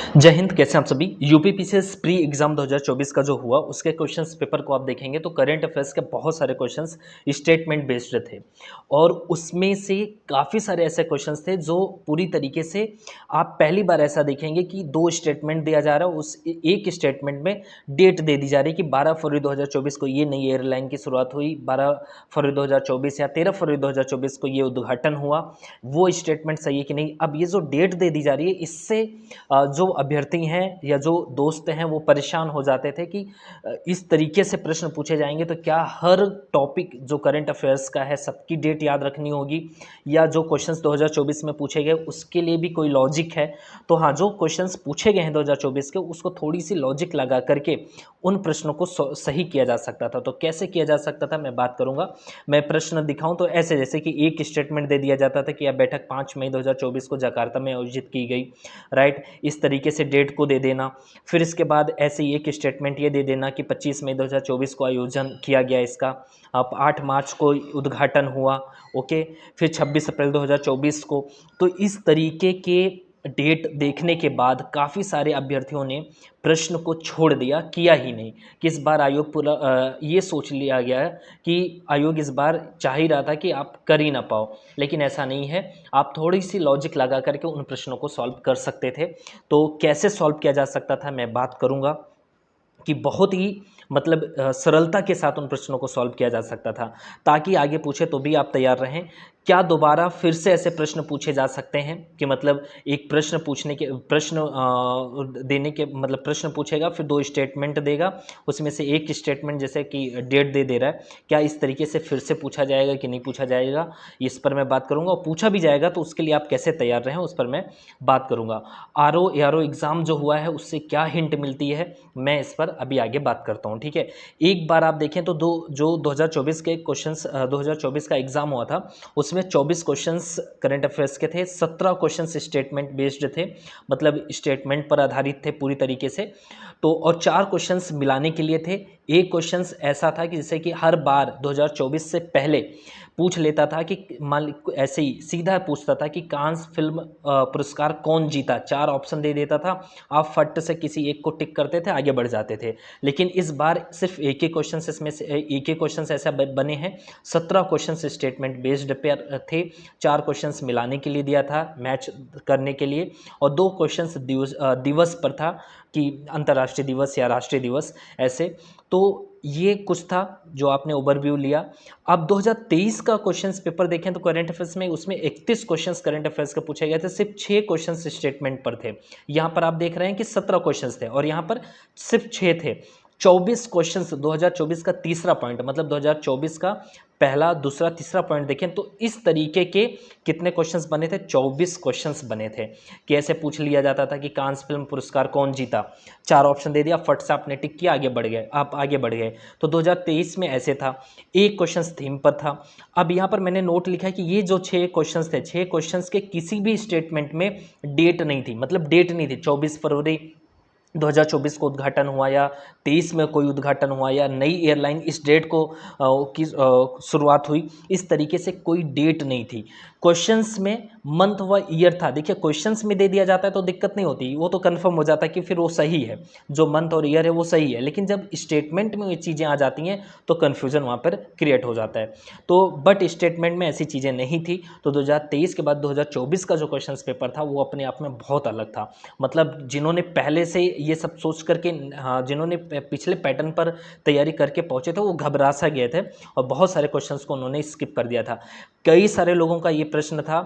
जय हिंद। कैसे हैं आप सभी। यूपीपीसीएस प्री एग्जाम 2024 का जो हुआ उसके क्वेश्चंस पेपर को आप देखेंगे तो करंट अफेयर्स के बहुत सारे क्वेश्चंस स्टेटमेंट बेस्ड थे और उसमें से काफ़ी सारे ऐसे क्वेश्चंस थे जो पूरी तरीके से आप पहली बार ऐसा देखेंगे कि दो स्टेटमेंट दिया जा रहा है, उस एक स्टेटमेंट में डेट दे दी जा रही है कि 12 फरवरी 2024 को ये नई एयरलाइन की शुरुआत हुई, 12 फरवरी 2024 या 13 फरवरी 2024 को ये उद्घाटन हुआ। वो स्टेटमेंट सही है कि नहीं। अब ये जो डेट दे दी जा रही है इससे जो अभ्यर्थी हैं या जो दोस्त हैं वो परेशान हो जाते थे कि इस तरीके से प्रश्न पूछे जाएंगे तो क्या हर टॉपिक जो करंट अफेयर्स का है सबकी डेट याद रखनी होगी या जो क्वेश्चंस 2024 में पूछे गए उसके लिए भी कोई लॉजिक है। तो हाँ, जो क्वेश्चंस पूछे गए हैं 2024 के उसको थोड़ी सी लॉजिक लगा करके उन प्रश्नों को सही किया जा सकता था। तो कैसे किया जा सकता था मैं बात करूंगा। मैं प्रश्न दिखाऊं तो ऐसे, जैसे कि एक स्टेटमेंट दे दिया जाता था कि यह बैठक 5 मई 2024 को जकार्ता में आयोजित की गई, राइट। इस तरीके से डेट को दे देना। फिर इसके बाद ऐसे ही एक स्टेटमेंट ये दे देना कि 25 मई 2024 को आयोजन किया गया इसका, अब 8 मार्च को उद्घाटन हुआ, ओके। फिर 26 अप्रैल 2024 को। तो इस तरीके के डेट देखने के बाद काफ़ी सारे अभ्यर्थियों ने प्रश्न को छोड़ दिया, किया ही नहीं। कि इस बार आयोग पूरा ये सोच लिया गया है कि आयोग इस बार चाह ही रहा था कि आप कर ही ना पाओ, लेकिन ऐसा नहीं है। आप थोड़ी सी लॉजिक लगा करके उन प्रश्नों को सॉल्व कर सकते थे। तो कैसे सॉल्व किया जा सकता था मैं बात करूंगा कि बहुत ही मतलब सरलता के साथ उन प्रश्नों को सॉल्व किया जा सकता था ताकि आगे पूछे तो भी आप तैयार रहें। क्या दोबारा फिर से ऐसे प्रश्न पूछे जा सकते हैं कि मतलब एक प्रश्न पूछने के प्रश्न देने के मतलब प्रश्न पूछेगा फिर दो स्टेटमेंट देगा, उसमें से एक स्टेटमेंट जैसे कि डेट दे रहा है, क्या इस तरीके से फिर से पूछा जाएगा कि नहीं पूछा जाएगा, इस पर मैं बात करूंगा। और पूछा भी जाएगा तो उसके लिए आप कैसे तैयार रहें उस पर मैं बात करूंगा। आरओ एआरओ एग्ज़ाम जो हुआ है उससे क्या हिंट मिलती है मैं इस पर अभी आगे बात करता हूँ, ठीक है। एक बार आप देखें तो जो 2024 के क्वेश्चंस 2024 का एग्जाम हुआ था उसमें 24 क्वेश्चंस करंट अफेयर्स के थे, 17 क्वेश्चंस स्टेटमेंट बेस्ड थे, मतलब स्टेटमेंट पर आधारित थे पूरी तरीके से। तो और 4 क्वेश्चंस मिलाने के लिए थे। एक क्वेश्चंस ऐसा था कि जैसे कि हर बार 2024 से पहले पूछ लेता था कि मान ऐसे ही सीधा पूछता था कि कांस फिल्म पुरस्कार कौन जीता, 4 ऑप्शन दे देता था, आप फट से किसी एक को टिक करते थे, आगे बढ़ जाते थे। लेकिन इस बार सिर्फ एक ही क्वेश्चन इसमें से एक ही क्वेश्चन ऐसा बने हैं। 17 क्वेश्चन स्टेटमेंट बेस्ड पे थे, 4 क्वेश्चन मिलाने के लिए दिया था, मैच करने के लिए, और 2 क्वेश्चन दिवस पर था कि अंतर्राष्ट्रीय दिवस या राष्ट्रीय दिवस ऐसे। तो ये कुछ था जो आपने ओवरव्यू लिया। अब 2023 का क्वेश्चंस पेपर देखें तो करंट अफेयर्स में उसमें 31 क्वेश्चंस करंट अफेयर्स के पूछे गए थे, सिर्फ 6 क्वेश्चंस स्टेटमेंट पर थे। यहाँ पर आप देख रहे हैं कि 17 क्वेश्चंस थे और यहाँ पर सिर्फ 6 थे। 24 क्वेश्चंस 2024 का तीसरा पॉइंट, मतलब 2024 का पहला दूसरा तीसरा पॉइंट देखें तो इस तरीके के कितने क्वेश्चंस बने थे, 24 क्वेश्चंस बने थे। कैसे पूछ लिया जाता था कि कांस फिल्म पुरस्कार कौन जीता, 4 ऑप्शन दे दिया, फट से आपने टिक किया, आगे बढ़ गए, आप आगे बढ़ गए। तो 2023 में ऐसे था, एक क्वेश्चन थीम पर था। अब यहाँ पर मैंने नोट लिखा है कि ये जो 6 क्वेश्चंस थे, 6 क्वेश्चंस के किसी भी स्टेटमेंट में डेट नहीं थी, मतलब डेट नहीं थी 24 फरवरी 2024 को उद्घाटन हुआ या 23 में कोई उद्घाटन हुआ या नई एयरलाइन इस डेट को की शुरुआत हुई, इस तरीके से कोई डेट नहीं थी। क्वेश्चंस में मंथ व ईयर था। देखिए क्वेश्चंस में दे दिया जाता है तो दिक्कत नहीं होती, वो तो कंफर्म हो जाता है कि फिर वो सही है, जो मंथ और ईयर है वो सही है। लेकिन जब स्टेटमेंट में ये चीज़ें आ जाती हैं तो कन्फ्यूज़न वहाँ पर क्रिएट हो जाता है। तो बट स्टेटमेंट में ऐसी चीज़ें नहीं थी। तो 2023 के बाद 2024 का जो क्वेश्चन पेपर था वो अपने आप में बहुत अलग था। मतलब जिन्होंने पहले से ये सब सोच करके, हाँ, जिन्होंने पिछले पैटर्न पर तैयारी करके पहुंचे थे वो घबरा सा गए थे और बहुत सारे क्वेश्चंस को उन्होंने स्किप कर दिया था। कई सारे लोगों का ये प्रश्न था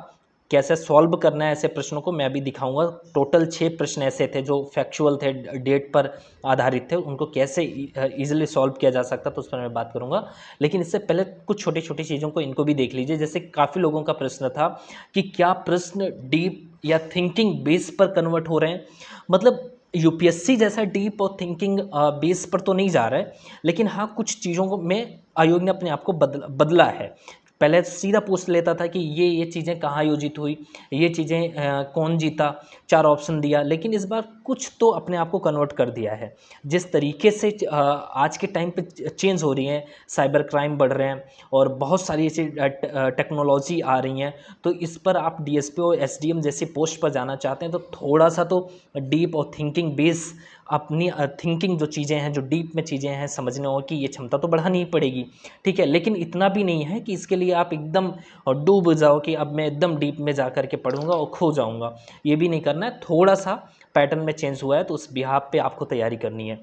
कैसे सॉल्व करना है ऐसे प्रश्नों को, मैं अभी दिखाऊंगा। टोटल 6 प्रश्न ऐसे थे जो फैक्चुअल थे, डेट पर आधारित थे, उनको कैसे इजीली सॉल्व किया जा सकता तो उस पर मैं बात करूंगा। लेकिन इससे पहले कुछ छोटी छोटी चीज़ों को इनको भी देख लीजिए। जैसे काफ़ी लोगों का प्रश्न था कि क्या प्रश्न डीप या थिंकिंग बेस पर कन्वर्ट हो रहे हैं। मतलब यूपीएससी जैसा डीप और थिंकिंग बेस पर तो नहीं जा रहा है, लेकिन हाँ कुछ चीज़ों को में आयोग ने अपने आप को बदला है। पहले सीधा पूछ लेता था कि ये चीज़ें कहाँ आयोजित हुई, ये चीज़ें कौन जीता, 4 ऑप्शन दिया। लेकिन इस बार कुछ तो अपने आप को कन्वर्ट कर दिया है। जिस तरीके से आज के टाइम पे चेंज हो रही हैं, साइबर क्राइम बढ़ रहे हैं और बहुत सारी ऐसी टेक्नोलॉजी आ रही हैं, तो इस पर आप डीएसपी और एसडीएम जैसी पोस्ट पर जाना चाहते हैं तो थोड़ा सा तो डीप और थिंकिंग बेस, अपनी थिंकिंग जो चीज़ें हैं, जो डीप में चीज़ें हैं, समझने और की ये क्षमता तो बढ़ानी ही पड़ेगी, ठीक है। लेकिन इतना भी नहीं है कि इसके लिए आप एकदम डूब जाओ कि अब मैं एकदम डीप में जा कर के पढ़ूंगा और खो जाऊंगा, ये भी नहीं करना है। थोड़ा सा पैटर्न में चेंज हुआ है तो उस बिहाफ पे आपको तैयारी करनी है।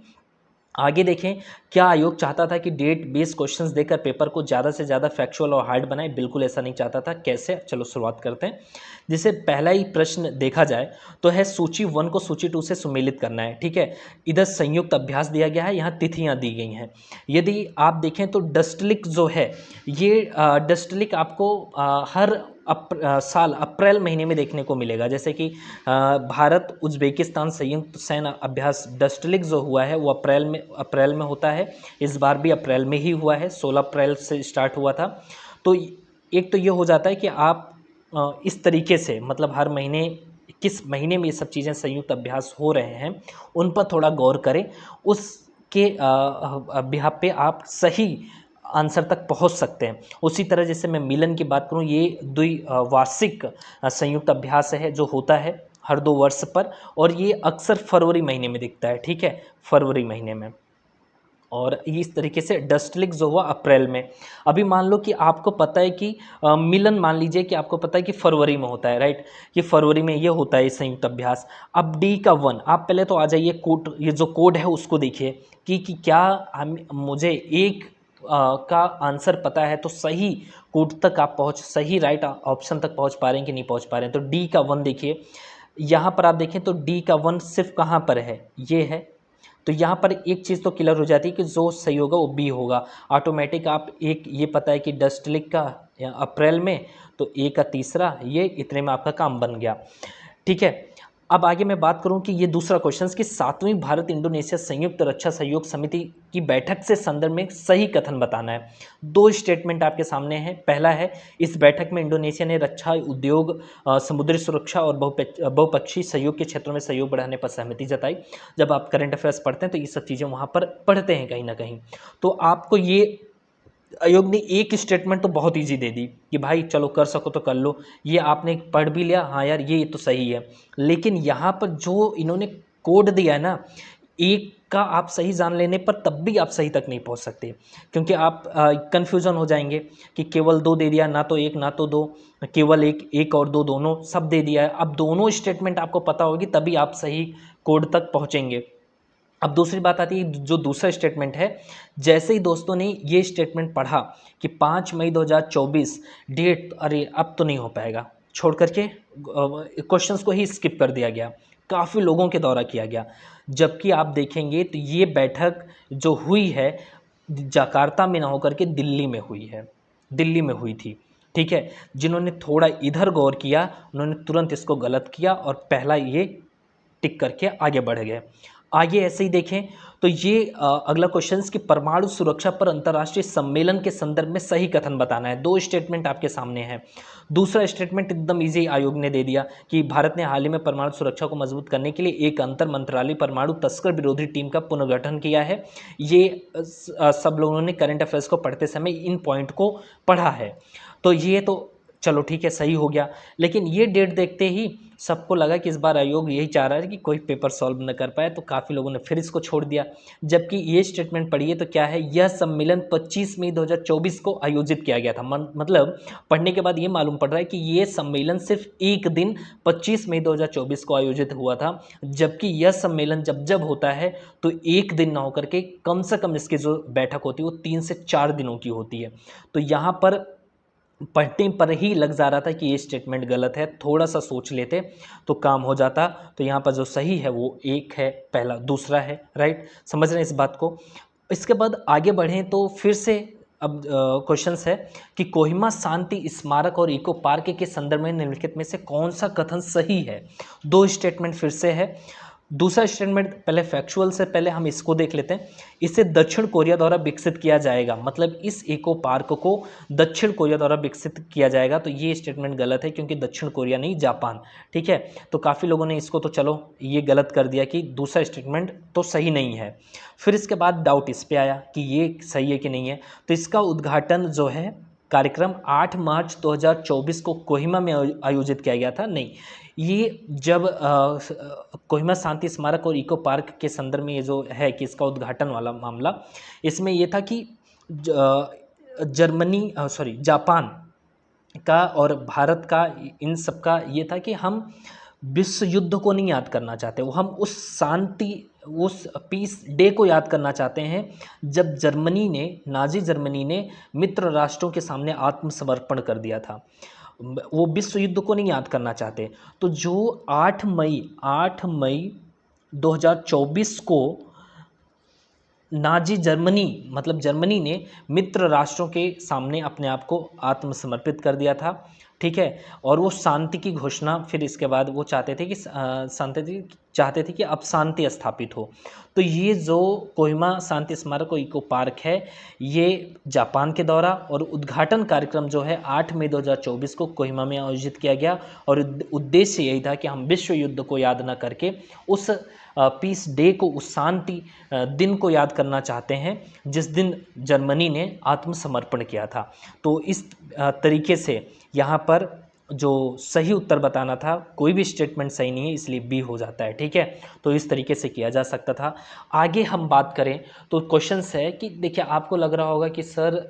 आगे देखें, क्या आयोग चाहता था कि डेट बेस्ड क्वेश्चंस देकर पेपर को ज़्यादा से ज़्यादा फैक्चुअल और हार्ड बनाए? बिल्कुल ऐसा नहीं चाहता था। कैसे? चलो शुरुआत करते हैं। जैसे पहला ही प्रश्न देखा जाए तो है सूची 1 को सूची 2 से सुमेलित करना है, ठीक है। इधर संयुक्त अभ्यास दिया गया है, यहाँ तिथियाँ दी गई हैं। यदि आप देखें तो डस्टलिक जो है, ये डस्टलिक आपको हर साल अप्रैल महीने में देखने को मिलेगा। जैसे कि भारत उज्बेकिस्तान संयुक्त सैन्य अभ्यास डस्टलिक जो हुआ है वो अप्रैल में होता है। इस बार भी अप्रैल में ही हुआ है, 16 अप्रैल से स्टार्ट हुआ था। तो एक तो ये हो जाता है कि आप इस तरीके से, मतलब हर महीने किस महीने में ये सब चीज़ें संयुक्त अभ्यास हो रहे हैं उन पर थोड़ा गौर करें, उसके बिहाफ पे आप सही आंसर तक पहुंच सकते हैं। उसी तरह जैसे मैं मिलन की बात करूं, ये द्विवार्षिक संयुक्त अभ्यास है जो होता है हर 2 वर्ष पर, और ये अक्सर फरवरी महीने में दिखता है, ठीक है, फरवरी महीने में। और इस तरीके से डस्टलिक जो हुआ अप्रैल में। अभी मान लो कि आपको पता है कि मिलन, मान लीजिए कि आपको पता है कि फरवरी में होता है, राइट, ये फरवरी में ये होता है संयुक्त अभ्यास। अब डी का 1, आप पहले तो आ जाइए कोड, ये जो कोड है उसको देखिए कि क्या मुझे एक का आंसर पता है तो सही कोड तक आप सही राइट ऑप्शन तक पहुंच पा रहे हैं कि नहीं पहुंच पा रहे हैं। तो डी का 1 देखिए, यहाँ पर आप देखें तो डी का 1 सिर्फ कहाँ पर है, ये है। तो यहाँ पर एक चीज़ तो क्लियर हो जाती है कि जो सही होगा वो बी होगा ऑटोमेटिक। आप एक ये पता है कि डस्टलिक का अप्रैल में, तो ए का तीसरा, ये इतने में आपका काम बन गया, ठीक है। अब आगे मैं बात करूं कि ये दूसरा क्वेश्चन कि 7वीं भारत इंडोनेशिया संयुक्त रक्षा सहयोग समिति की बैठक से संदर्भ में सही कथन बताना है। 2 स्टेटमेंट आपके सामने हैं। पहला है, इस बैठक में इंडोनेशिया ने रक्षा उद्योग, समुद्री सुरक्षा और बहुपक्षीय सहयोग के क्षेत्रों में सहयोग बढ़ाने पर सहमति जताई। जब आप करंट अफेयर्स पढ़ते हैं तो ये सब चीज़ें वहाँ पर पढ़ते हैं कहीं ना कहीं, तो आपको ये आयोग ने एक स्टेटमेंट तो बहुत इजी दे दी कि भाई चलो कर सको तो कर लो, ये आपने पढ़ भी लिया, हाँ यार ये तो सही है। लेकिन यहाँ पर जो इन्होंने कोड दिया है ना, एक का आप सही जान लेने पर तब भी आप सही तक नहीं पहुँच सकते, क्योंकि आप कन्फ्यूज़न हो जाएंगे कि केवल 2 दे दिया, ना तो 1 ना तो 2, केवल एक और 2 दोनों सब दे दिया है। अब दोनों स्टेटमेंट आपको पता होगी तभी आप सही कोड तक पहुँचेंगे। अब दूसरी बात आती है, जो दूसरा स्टेटमेंट है, जैसे ही दोस्तों ने ये स्टेटमेंट पढ़ा कि 5 मई 2024 डेट, अरे अब तो नहीं हो पाएगा, छोड़ करके क्वेश्चंस को ही स्किप कर दिया गया, काफ़ी लोगों के दौरा किया गया। जबकि आप देखेंगे तो ये बैठक जो हुई है जकार्ता में ना होकर के दिल्ली में हुई है, दिल्ली में हुई थी, ठीक है। जिन्होंने थोड़ा इधर गौर किया उन्होंने तुरंत इसको गलत किया और पहला ये टिक करके आगे बढ़ गए। आगे ऐसे ही देखें तो ये अगला क्वेश्चन कि परमाणु सुरक्षा पर अंतर्राष्ट्रीय सम्मेलन के संदर्भ में सही कथन बताना है। 2 स्टेटमेंट आपके सामने है। दूसरा स्टेटमेंट एकदम इजी आयोग ने दे दिया कि भारत ने हाल ही में परमाणु सुरक्षा को मजबूत करने के लिए एक अंतर मंत्रालय परमाणु तस्कर विरोधी टीम का पुनर्गठन किया है। ये सब लोगों ने करंट अफेयर्स को पढ़ते समय इन पॉइंट को पढ़ा है, तो ये तो चलो ठीक है, सही हो गया। लेकिन ये डेट देखते ही सबको लगा कि इस बार आयोग यही चाह रहा है कि कोई पेपर सॉल्व न कर पाए, तो काफ़ी लोगों ने फिर इसको छोड़ दिया। जबकि ये स्टेटमेंट पढ़िए तो क्या है, यह सम्मेलन 25 मई 2024 को आयोजित किया गया था। मतलब पढ़ने के बाद ये मालूम पड़ रहा है कि ये सम्मेलन सिर्फ एक दिन 25 मई 2024 को आयोजित हुआ था, जबकि यह सम्मेलन जब होता है तो एक दिन ना होकर के कम से कम इसकी जो बैठक होती है वो 3 से 4 दिनों की होती है। तो यहाँ पर पढ़ने पर ही लग जा रहा था कि ये स्टेटमेंट गलत है, थोड़ा सा सोच लेते तो काम हो जाता। तो यहाँ पर जो सही है वो एक है, पहला, दूसरा है, राइट, समझ रहे हैं इस बात को। इसके बाद आगे बढ़ें तो फिर से अब क्वेश्चंस है कि कोहिमा शांति स्मारक और इको पार्क के संदर्भ में निम्नलिखित में से कौन सा कथन सही है। 2 स्टेटमेंट फिर से है। दूसरा स्टेटमेंट, पहले फैक्चुअल से पहले हम इसको देख लेते हैं। इसे दक्षिण कोरिया द्वारा विकसित किया जाएगा, मतलब इस इको पार्क को दक्षिण कोरिया द्वारा विकसित किया जाएगा। तो ये स्टेटमेंट गलत है, क्योंकि दक्षिण कोरिया नहीं, जापान। ठीक है, तो काफ़ी लोगों ने इसको तो चलो ये गलत कर दिया कि दूसरा स्टेटमेंट तो सही नहीं है। फिर इसके बाद डाउट इस पे आया कि ये सही है कि नहीं है। तो इसका उद्घाटन जो है कार्यक्रम 8 मार्च 2024 को कोहिमा में आयोजित किया गया था। नहीं, ये जब कोहिमा शांति स्मारक और इको पार्क के संदर्भ में ये जो है कि इसका उद्घाटन वाला मामला, इसमें ये था कि जापान का और भारत का, इन सब का ये था कि हम विश्व युद्ध को नहीं याद करना चाहते, वो हम उस शांति, उस पीस डे को याद करना चाहते हैं जब नाजी जर्मनी ने मित्र राष्ट्रों के सामने आत्मसमर्पण कर दिया था। वो विश्व युद्ध को नहीं याद करना चाहते। तो जो 8 मई 2024 को नाजी जर्मनी, मतलब जर्मनी ने मित्र राष्ट्रों के सामने अपने आप को आत्मसमर्पित कर दिया था। ठीक है, और वो शांति की घोषणा, फिर इसके बाद वो चाहते थे कि अब शांति स्थापित हो। तो ये जो कोहिमा शांति स्मारक और इको पार्क है, ये जापान के द्वारा, और उद्घाटन कार्यक्रम जो है 8 मई 2024 को कोहिमा में आयोजित किया गया। और उद्देश्य यही था कि हम विश्व युद्ध को याद न करके उस पीस डे को, उस शांति दिन को याद करना चाहते हैं जिस दिन जर्मनी ने आत्मसमर्पण किया था। तो इस तरीके से यहाँ पर जो सही उत्तर बताना था, कोई भी स्टेटमेंट सही नहीं है, इसलिए बी हो जाता है। ठीक है, तो इस तरीके से किया जा सकता था। आगे हम बात करें तो क्वेश्चंस है कि देखिए, आपको लग रहा होगा कि सर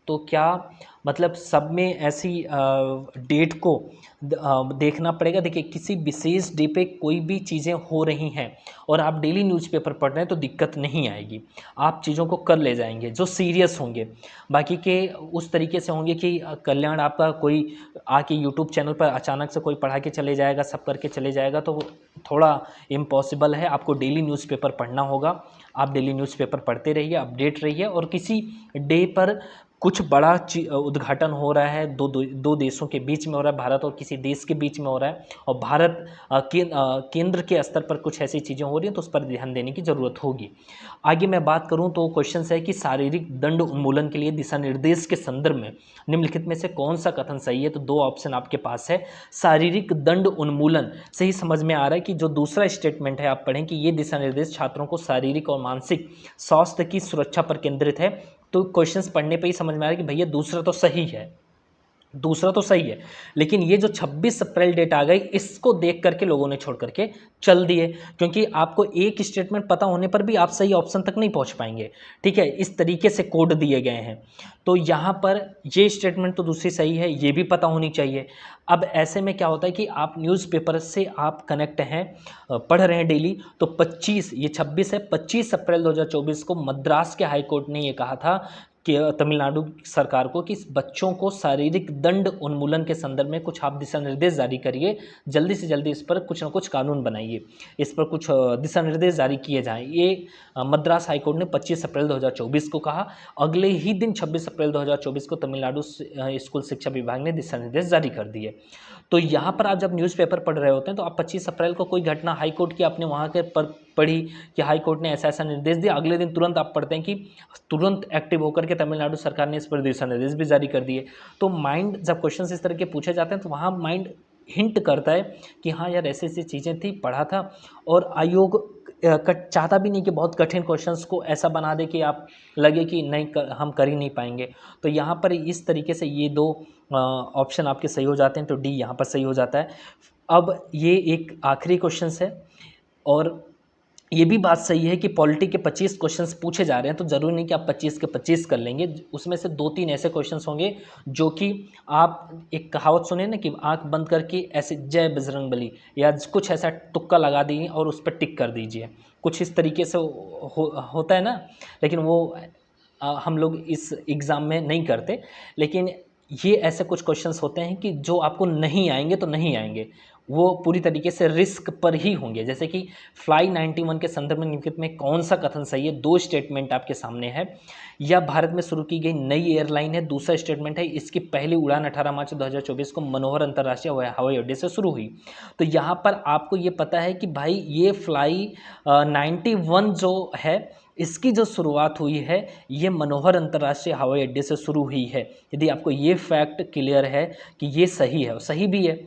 तो क्या मतलब सब में ऐसी डेट को देखना पड़ेगा। देखिए, किसी विशेष डे पे कोई भी चीज़ें हो रही हैं और आप डेली न्यूज़पेपर पढ़ रहे हैं तो दिक्कत नहीं आएगी, आप चीज़ों को कर ले जाएंगे जो सीरियस होंगे। बाकी के उस तरीके से होंगे कि कल्याण आपका कोई आके यूट्यूब चैनल पर अचानक से कोई पढ़ा के चले जाएगा, सब करके चले जाएगा, तो थोड़ा इम्पॉसिबल है। आपको डेली न्यूज़पेपर पढ़ना होगा। आप डेली न्यूज़पेपर पढ़ते रहिए, अपडेट रहिए। और किसी डे पर कुछ बड़ा उद्घाटन हो रहा है, दो देशों के बीच में हो रहा है, भारत और किसी देश के बीच में हो रहा है, और भारत केंद्र के स्तर पर कुछ ऐसी चीज़ें हो रही हैं, तो उस पर ध्यान देने की ज़रूरत होगी। आगे मैं बात करूं तो क्वेश्चन है कि शारीरिक दंड उन्मूलन के लिए दिशा निर्देश के संदर्भ में निम्नलिखित में से कौन सा कथन सही है। तो दो ऑप्शन आपके पास है। शारीरिक दंड उन्मूलन से ही समझ में आ रहा है कि जो दूसरा स्टेटमेंट है, आप पढ़ें कि ये दिशा निर्देश छात्रों को शारीरिक और मानसिक स्वास्थ्य की सुरक्षा पर केंद्रित है। तो क्वेश्चंस पढ़ने पे ही समझ में आ रहा है कि भैया दूसरा तो सही है, दूसरा तो सही है। लेकिन ये जो 26 अप्रैल डेट आ गई, इसको देख करके लोगों ने छोड़ करके चल दिए, क्योंकि आपको एक स्टेटमेंट पता होने पर भी आप सही ऑप्शन तक नहीं पहुंच पाएंगे। ठीक है, इस तरीके से कोड दिए गए हैं। तो यहाँ पर ये स्टेटमेंट तो दूसरी सही है, ये भी पता होनी चाहिए। अब ऐसे में क्या होता है कि आप न्यूज़पेपर से आप कनेक्ट हैं, पढ़ रहे हैं डेली, तो 25, ये 26 है, 25 अप्रैल 2024 को मद्रास के हाई कोर्ट ने ये कहा था कि तमिलनाडु सरकार को कि बच्चों को शारीरिक दंड उन्मूलन के संदर्भ में कुछ आप दिशा निर्देश जारी करिए, जल्दी से जल्दी इस पर कुछ ना कुछ कानून बनाइए, इस पर कुछ दिशा निर्देश जारी किए जाएं। ये मद्रास हाईकोर्ट ने 25 अप्रैल 2024 को कहा। अगले ही दिन 26 अप्रैल 2024 को तमिलनाडु स्कूल शिक्षा विभाग ने दिशा निर्देश जारी कर दिए। तो यहाँ पर आप जब न्यूज़पेपर पढ़ रहे होते हैं तो आप 25 अप्रैल को कोई घटना हाईकोर्ट की आपने वहाँ के पर पढ़ी कि हाईकोर्ट ने ऐसा ऐसा निर्देश दिया, अगले दिन तुरंत आप पढ़ते हैं कि तुरंत एक्टिव होकर के तमिलनाडु सरकार ने इस पर दिशा निर्देश भी जारी कर दिए। तो माइंड जब क्वेश्चन इस तरह के पूछे जाते हैं तो वहाँ माइंड हिंट करता है कि हाँ यार, ऐसी ऐसी चीज़ें थी, पढ़ा था। और आयोग चाहता भी नहीं कि बहुत कठिन क्वेश्चंस को ऐसा बना दे कि आप लगे कि नहीं हम कर ही नहीं पाएंगे। तो यहाँ पर इस तरीके से ये दो ऑप्शन आपके सही हो जाते हैं, तो डी यहाँ पर सही हो जाता है। अब ये एक आखिरी क्वेश्चन है, और ये भी बात सही है कि पॉलिटी के 25 क्वेश्चंस पूछे जा रहे हैं, तो ज़रूरी नहीं कि आप 25 के 25 कर लेंगे। उसमें से 2-3 ऐसे क्वेश्चंस होंगे जो कि आप, एक कहावत सुने ना कि आंख बंद करके ऐसे जय बजरंगबली या कुछ ऐसा तुक्का लगा दीजिए और उस पर टिक कर दीजिए, कुछ इस तरीके से होता है ना। लेकिन वो हम लोग इस एग्ज़ाम में नहीं करते। लेकिन ये ऐसे कुछ क्वेश्चंस होते हैं कि जो आपको नहीं आएंगे तो नहीं आएंगे, वो पूरी तरीके से रिस्क पर ही होंगे। जैसे कि फ्लाई 91 के संदर्भ में निम्नलिखित में कौन सा कथन सही है, दो स्टेटमेंट आपके सामने है। या भारत में शुरू की गई नई एयरलाइन है, दूसरा स्टेटमेंट है इसकी पहली उड़ान 18 मार्च 2024 को मनोहर अंतर्राष्ट्रीय हवाई अड्डे से शुरू हुई। तो यहाँ पर आपको ये पता है कि भाई ये फ्लाई 91 जो है इसकी जो शुरुआत हुई है ये मनोहर अंतर्राष्ट्रीय हवाई अड्डे से शुरू हुई है। यदि आपको ये फैक्ट क्लियर है कि ये सही है और सही भी है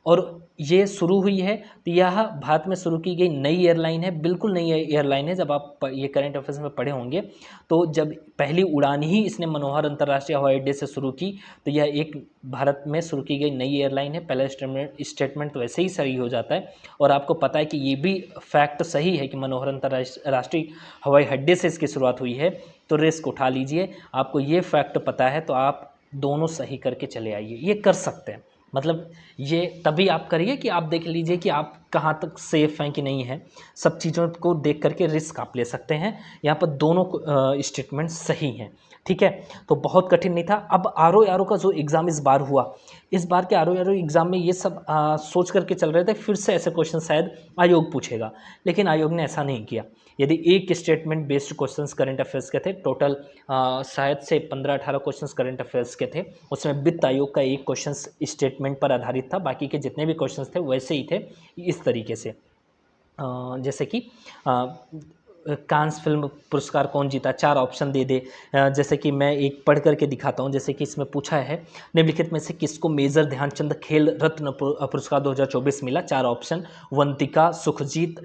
और ये शुरू हुई है, तो यह भारत में शुरू की गई नई एयरलाइन है, बिल्कुल नई एयरलाइन है। जब आप ये करंट अफेयर्स में पढ़े होंगे तो जब पहली उड़ान ही इसने मनोहर अंतर्राष्ट्रीय हवाई अड्डे से शुरू की तो यह एक भारत में शुरू की गई नई एयरलाइन है। पहला स्टेटमेंट तो वैसे ही सही हो जाता है। और आपको पता है कि ये भी फैक्ट सही है कि मनोहर अंतर्राष्ट्रीय हवाई अड्डे से इसकी शुरुआत हुई है। तो रिस्क उठा लीजिए, आपको ये फैक्ट पता है तो आप दोनों सही करके चले आइए। ये कर सकते हैं, मतलब ये तभी आप करिए कि आप देख लीजिए कि आप कहाँ तक सेफ़ हैं कि नहीं है। सब चीज़ों को देख करके रिस्क आप ले सकते हैं। यहाँ पर दोनों स्टेटमेंट सही हैं, ठीक है। तो बहुत कठिन नहीं था। अब आर का जो एग्ज़ाम इस बार हुआ, इस बार के आर एग्ज़ाम में ये सब सोच करके चल रहे थे फिर से ऐसे क्वेश्चन शायद आयोग पूछेगा, लेकिन आयोग ने ऐसा नहीं किया। यदि एक statement based questions current affairs के थे, टोटल शायद से 15-18 क्वेश्चंस करंट अफेयर्स के थे, उसमें वित्त आयोग का एक क्वेश्चन स्टेटमेंट पर आधारित था, बाकी के जितने भी क्वेश्चंस थे वैसे ही थे इस तरीके से। जैसे कि कांस फिल्म पुरस्कार कौन जीता, 4 ऑप्शन दे दे। जैसे कि मैं एक पढ़ करके दिखाता हूँ। जैसे कि इसमें पूछा है निम्नलिखित में से किसको मेजर ध्यानचंद खेल रत्न पुरस्कार 2024 मिला, 4 ऑप्शन, वंतिका, सुखजीत,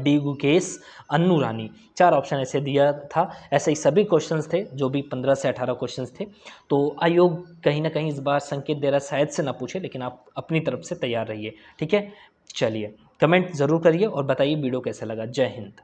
डी गुकेश, अन्नू रानी, 4 ऑप्शन ऐसे दिया था। ऐसे ही सभी क्वेश्चंस थे जो भी 15 से 18 क्वेश्चंस थे। तो आयोग कहीं ना कहीं इस बार संकेत दे रहा है शायद से ना पूछे, लेकिन आप अपनी तरफ से तैयार रहिए, ठीक है। चलिए कमेंट ज़रूर करिए और बताइए वीडियो कैसा लगा। जय हिंद।